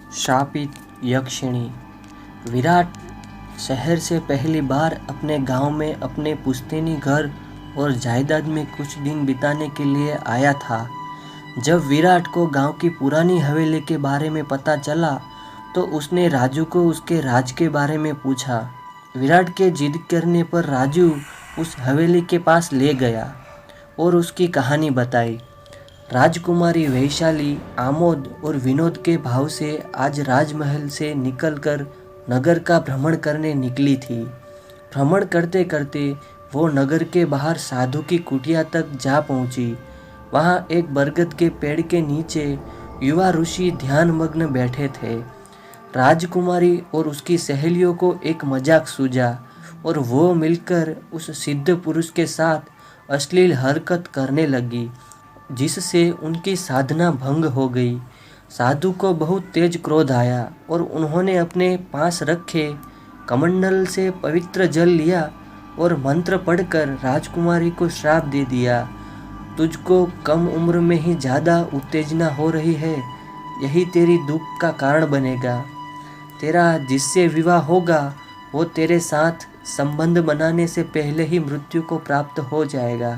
श्रापित यक्षिणी। विराट शहर से पहली बार अपने गांव में अपने पुश्तैनी घर और जायदाद में कुछ दिन बिताने के लिए आया था। जब विराट को गांव की पुरानी हवेली के बारे में पता चला तो उसने राजू को उसके राज के बारे में पूछा। विराट के जिद करने पर राजू उस हवेली के पास ले गया और उसकी कहानी बताई। राजकुमारी वैशाली आमोद और विनोद के भाव से आज राजमहल से निकलकर नगर का भ्रमण करने निकली थी। भ्रमण करते करते वो नगर के बाहर साधु की कुटिया तक जा पहुंची। वहां एक बरगद के पेड़ के नीचे युवा ऋषि ध्यानमग्न बैठे थे। राजकुमारी और उसकी सहेलियों को एक मजाक सूझा और वो मिलकर उस सिद्ध पुरुष के साथ अश्लील हरकत करने लगी, जिससे उनकी साधना भंग हो गई। साधु को बहुत तेज क्रोध आया और उन्होंने अपने पास रखे कमंडल से पवित्र जल लिया और मंत्र पढ़कर राजकुमारी को श्राप दे दिया। तुझको कम उम्र में ही ज़्यादा उत्तेजना हो रही है, यही तेरी दुख का कारण बनेगा। तेरा जिससे विवाह होगा वो तेरे साथ संबंध बनाने से पहले ही मृत्यु को प्राप्त हो जाएगा।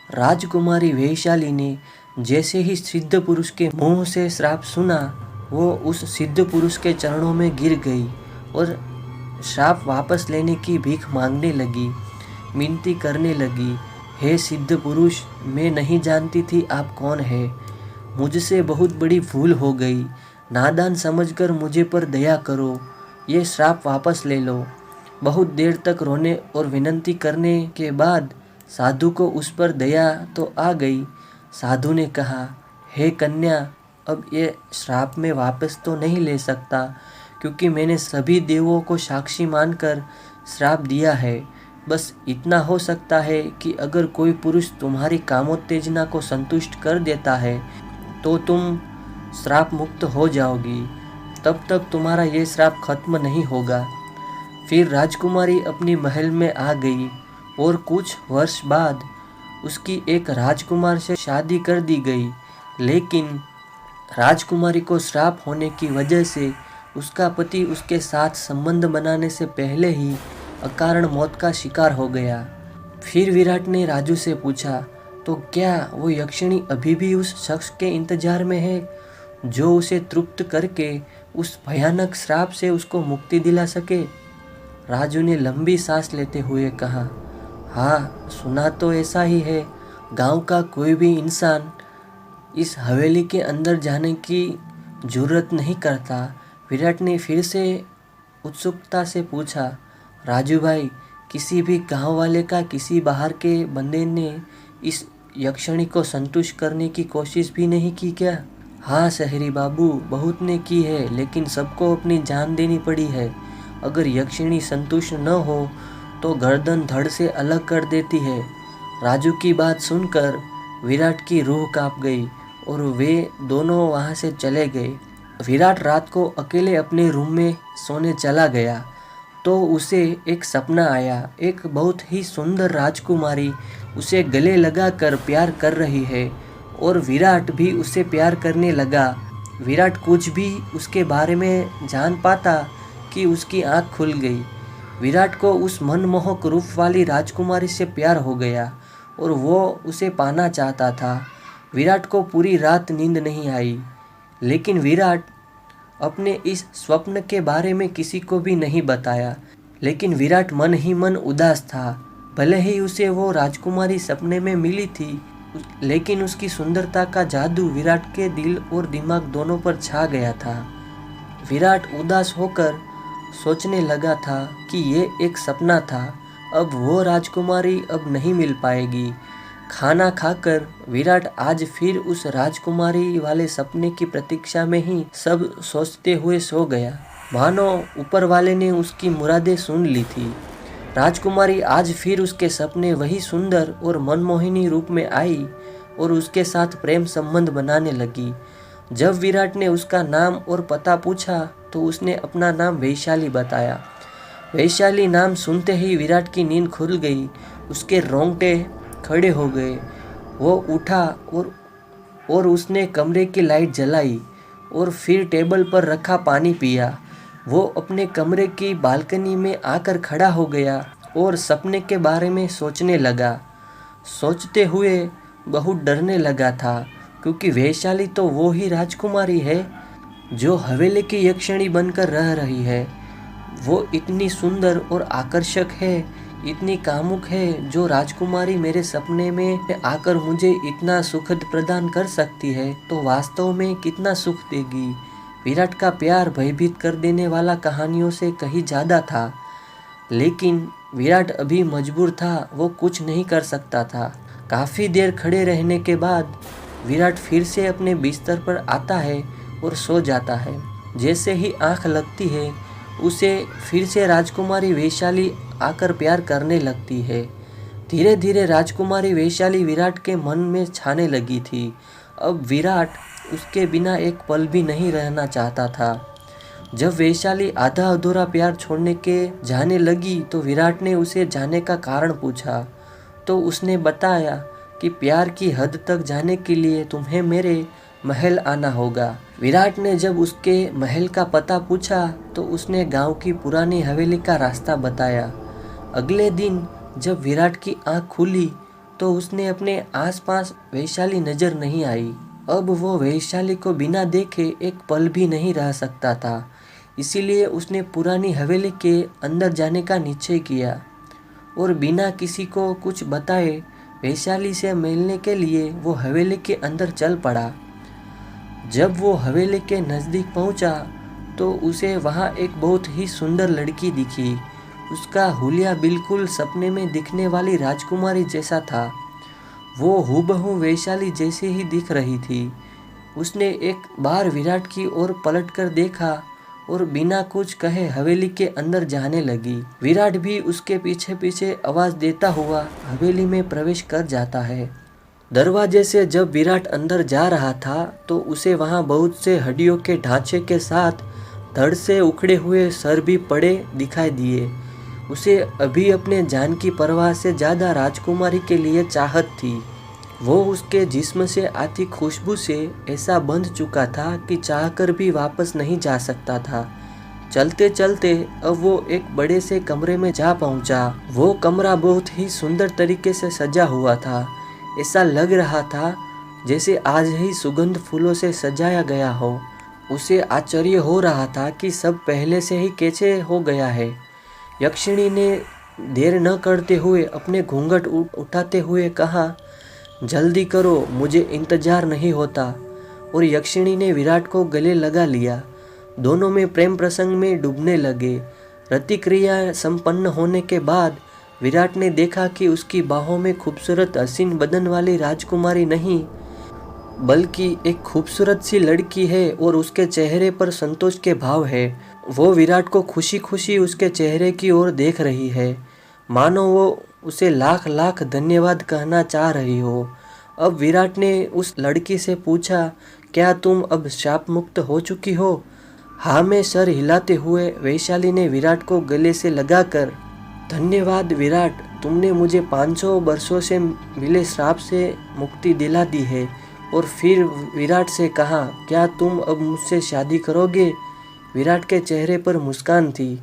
राजकुमारी वैशाली ने जैसे ही सिद्ध पुरुष के मुंह से श्राप सुना, वो उस सिद्ध पुरुष के चरणों में गिर गई और श्राप वापस लेने की भीख मांगने लगी, मिनती करने लगी। हे सिद्ध पुरुष, मैं नहीं जानती थी आप कौन है। मुझसे बहुत बड़ी भूल हो गई। नादान समझकर मुझे पर दया करो, ये श्राप वापस ले लो। बहुत देर तक रोने और विनती करने के बाद साधु को उस पर दया तो आ गई। साधु ने कहा, हे कन्या, अब ये श्राप मैं वापस तो नहीं ले सकता, क्योंकि मैंने सभी देवों को साक्षी मानकर श्राप दिया है। बस इतना हो सकता है कि अगर कोई पुरुष तुम्हारी कामोत्तेजना को संतुष्ट कर देता है तो तुम श्राप मुक्त हो जाओगी, तब तक तुम्हारा ये श्राप खत्म नहीं होगा। फिर राजकुमारी अपनी महल में आ गई और कुछ वर्ष बाद उसकी एक राजकुमार से शादी कर दी गई। लेकिन राजकुमारी को श्राप होने की वजह से उसका पति उसके साथ संबंध बनाने से पहले ही अकारण मौत का शिकार हो गया। फिर विराट ने राजू से पूछा, तो क्या वो यक्षिणी अभी भी उस शख्स के इंतजार में है जो उसे तृप्त करके उस भयानक श्राप से उसको मुक्ति दिला सके? राजू ने लंबी सांस लेते हुए कहा, हाँ, सुना तो ऐसा ही है। गांव का कोई भी इंसान इस हवेली के अंदर जाने की जुर्रत नहीं करता। विराट ने फिर से उत्सुकता से पूछा, राजू भाई, किसी भी गांव वाले का किसी बाहर के बंदे ने इस यक्षिणी को संतुष्ट करने की कोशिश भी नहीं की क्या? हाँ शहरी बाबू, बहुत ने की है, लेकिन सबको अपनी जान देनी पड़ी है। अगर यक्षिणी संतुष्ट न हो तो गर्दन धड़ से अलग कर देती है। राजू की बात सुनकर विराट की रूह कांप गई और वे दोनों वहां से चले गए। विराट रात को अकेले अपने रूम में सोने चला गया तो उसे एक सपना आया। एक बहुत ही सुंदर राजकुमारी उसे गले लगाकर प्यार कर रही है और विराट भी उसे प्यार करने लगा। विराट कुछ भी उसके बारे में जान पाता कि उसकी आंख खुल गई। विराट को उस मनमोहक रूप वाली राजकुमारी से प्यार हो गया और वो उसे पाना चाहता था। विराट को पूरी रात नींद नहीं आई, लेकिन विराट अपने इस स्वप्न के बारे में किसी को भी नहीं बताया। लेकिन विराट मन ही मन उदास था। भले ही उसे वो राजकुमारी सपने में मिली थी, लेकिन उसकी सुंदरता का जादू विराट के दिल और दिमाग दोनों पर छा गया था। विराट उदास होकर सोचने लगा था कि ये एक सपना था, अब वो राजकुमारी अब नहीं मिल पाएगी। खाना खाकर विराट आज फिर उस राजकुमारी वाले सपने की प्रतीक्षा में ही सब सोचते हुए सो गया, मानो ऊपर वाले ने उसकी मुरादें सुन ली थी। राजकुमारी आज फिर उसके सपने वही सुंदर और मनमोहिनी रूप में आई और उसके साथ प्रेम संबंध बनाने लगी। जब विराट ने उसका नाम और पता पूछा तो उसने अपना नाम वैशाली बताया। वैशाली नाम सुनते ही विराट की नींद खुल गई, उसके रोंगटे खड़े हो गए। वो उठा और उसने कमरे की लाइट जलाई और फिर टेबल पर रखा पानी पिया। वो अपने कमरे की बालकनी में आकर खड़ा हो गया और सपने के बारे में सोचने लगा। सोचते हुए बहुत डरने लगा था, क्योंकि वैशाली तो वो ही राजकुमारी है जो हवेली की यक्षिणी बनकर रह रही है। वो इतनी सुंदर और आकर्षक है, इतनी कामुक है, जो राजकुमारी मेरे सपने में आकर मुझे इतना सुखद प्रदान कर सकती है तो वास्तव में कितना सुख देगी। विराट का प्यार भयभीत कर देने वाला कहानियों से कहीं ज़्यादा था, लेकिन विराट अभी मजबूर था, वो कुछ नहीं कर सकता था। काफ़ी देर खड़े रहने के बाद विराट फिर से अपने बिस्तर पर आता है और सो जाता है। जैसे ही आंख लगती है उसे फिर से राजकुमारी वैशाली आकर प्यार करने लगती है। धीरे धीरे राजकुमारी वैशाली विराट के मन में छाने लगी थी। अब विराट उसके बिना एक पल भी नहीं रहना चाहता था। जब वैशाली आधा अधूरा प्यार छोड़ने के जाने लगी तो विराट ने उसे जाने का कारण पूछा, तो उसने बताया कि प्यार की हद तक जाने के लिए तुम्हें मेरे महल आना होगा। विराट ने जब उसके महल का पता पूछा तो उसने गांव की पुरानी हवेली का रास्ता बताया। अगले दिन जब विराट की आंख खुली तो उसने अपने आसपास वैशाली नजर नहीं आई। अब वो वैशाली को बिना देखे एक पल भी नहीं रह सकता था, इसीलिए उसने पुरानी हवेली के अंदर जाने का निश्चय किया और बिना किसी को कुछ बताए वैशाली से मिलने के लिए वो हवेली के अंदर चल पड़ा। जब वो हवेली के नज़दीक पहुंचा तो उसे वहां एक बहुत ही सुंदर लड़की दिखी। उसका हुलिया बिल्कुल सपने में दिखने वाली राजकुमारी जैसा था। वो हूबहू वैशाली जैसी ही दिख रही थी। उसने एक बार विराट की ओर पलटकर देखा और बिना कुछ कहे हवेली के अंदर जाने लगी। विराट भी उसके पीछे पीछे आवाज देता हुआ हवेली में प्रवेश कर जाता है। दरवाजे से जब विराट अंदर जा रहा था तो उसे वहां बहुत से हड्डियों के ढांचे के साथ धड़ से उखड़े हुए सर भी पड़े दिखाई दिए। उसे अभी अपने जान की परवाह से ज़्यादा राजकुमारी के लिए चाहत थी। वो उसके जिस्म से आती खुशबू से ऐसा बंध चुका था कि चाहकर भी वापस नहीं जा सकता था। चलते चलते अब वो एक बड़े से कमरे में जा पहुंचा। वो कमरा बहुत ही सुंदर तरीके से सजा हुआ था। ऐसा लग रहा था जैसे आज ही सुगंध फूलों से सजाया गया हो। उसे आश्चर्य हो रहा था कि सब पहले से ही कैसे हो गया है। यक्षिणी ने देर न करते हुए अपने घूंघट उठाते हुए कहा, जल्दी करो, मुझे इंतजार नहीं होता। और यक्षिणी ने विराट को गले लगा लिया। दोनों में प्रेम प्रसंग में डूबने लगे। रतिक्रिया संपन्न होने के बाद विराट ने देखा कि उसकी बाहों में खूबसूरत हसीन बदन वाली राजकुमारी नहीं, बल्कि एक खूबसूरत सी लड़की है और उसके चेहरे पर संतोष के भाव है। वो विराट को खुशी खुशी उसके चेहरे की ओर देख रही है, मानो वो उसे लाख लाख धन्यवाद कहना चाह रही हो। अब विराट ने उस लड़की से पूछा, क्या तुम अब शाप मुक्त हो चुकी हो? हाँ, में सर हिलाते हुए वैशाली ने विराट को गले से लगाकर, धन्यवाद विराट, तुमने मुझे 500 वर्षों से मिले श्राप से मुक्ति दिला दी है। और फिर विराट से कहा, क्या तुम अब मुझसे शादी करोगे? विराट के चेहरे पर मुस्कान थी।